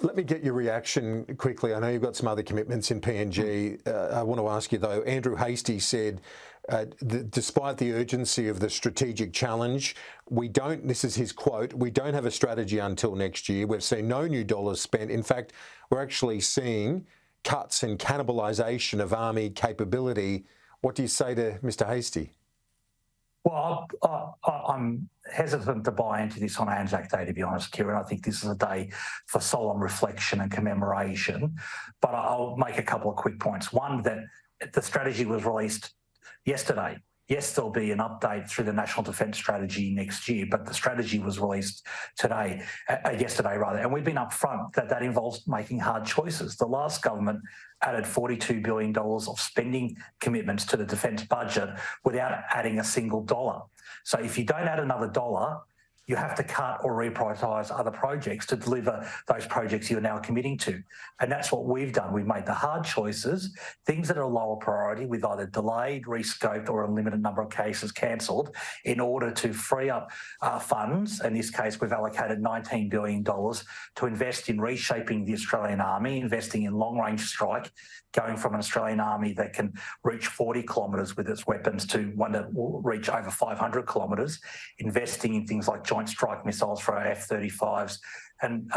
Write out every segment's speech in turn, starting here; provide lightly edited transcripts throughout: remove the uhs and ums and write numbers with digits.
Let me get your reaction quickly. I know you've got some other commitments in PNG. I want to ask you, though, Andrew Hastie said, despite the urgency of the strategic challenge, this is his quote, we don't have a strategy until next year. We've seen no new dollars spent. In fact, we're actually seeing cuts and cannibalisation of army capability. What do you say to Mr Hastie? Well, I'm hesitant to buy into this on Anzac Day, to be honest, Kieran. I think this is a day for solemn reflection and commemoration. But I'll make a couple of quick points. One, that the strategy was released yesterday. Yes, there'll be an update through the National Defence Strategy next year, but the strategy was released yesterday, and we've been upfront that involves making hard choices. The last government added $42 billion of spending commitments to the defence budget without adding a single dollar. So if you don't add another dollar, you have to cut or reprioritise other projects to deliver those projects you're now committing to. And that's what we've done. We've made the hard choices, things that are lower priority, with either delayed, rescoped, or a limited number of cases cancelled, in order to free up funds. In this case, we've allocated $19 billion to invest in reshaping the Australian Army, investing in long-range strike, going from an Australian Army that can reach 40 kilometres with its weapons to one that will reach over 500 kilometres, investing in things like joint strike missiles for our F-35s and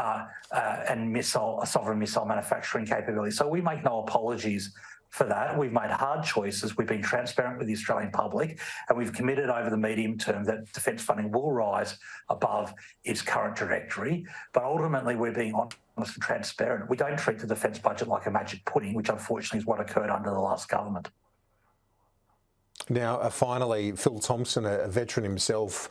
sovereign missile manufacturing capability. So we make no apologies for that. We've made hard choices. We've been transparent with the Australian public, and we've committed over the medium term that defence funding will rise above its current trajectory. But ultimately, we're being honest and transparent. We don't treat the defence budget like a magic pudding, which unfortunately is what occurred under the last government. Now, finally, Phil Thompson, a veteran himself,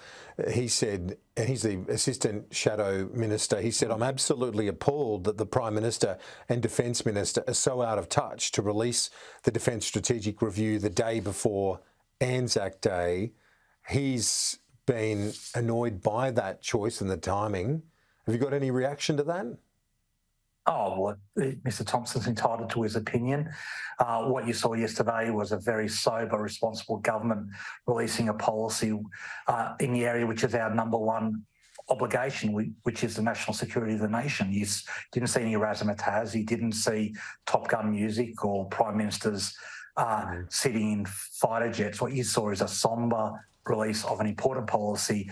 he said, and he's the Assistant Shadow Minister, he said, I'm absolutely appalled that the Prime Minister and Defence Minister are so out of touch to release the Defence Strategic Review the day before Anzac Day. He's been annoyed by that choice and the timing. Have you got any reaction to that? Oh, well, Mr Thompson's entitled to his opinion. What you saw yesterday was a very sober, responsible government releasing a policy in the area which is our number one obligation, which is the national security of the nation. You didn't see any razzmatazz. You didn't see Top Gun music or prime ministers sitting in fighter jets. What you saw is a sombre release of an important policy.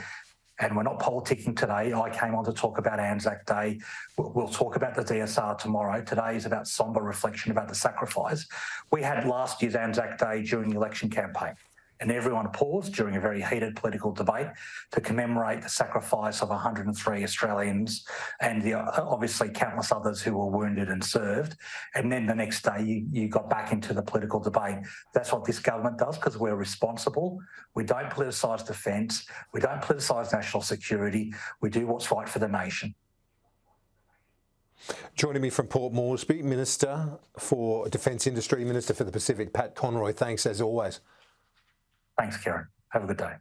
And we're not politicking today. I came on to talk about Anzac Day. We'll talk about the DSR tomorrow. Today is about sombre reflection about the sacrifice. We had last year's Anzac Day during the election campaign, and everyone paused during a very heated political debate to commemorate the sacrifice of 103 Australians and the obviously countless others who were wounded and served. And then the next day you got back into the political debate. That's what this government does, because we're responsible. We don't politicise defence. We don't politicise national security. We do what's right for the nation. Joining me from Port Moresby, Minister for Defence Industry, Minister for the Pacific, Pat Conroy. Thanks as always. Thanks, Kieran. Have a good day.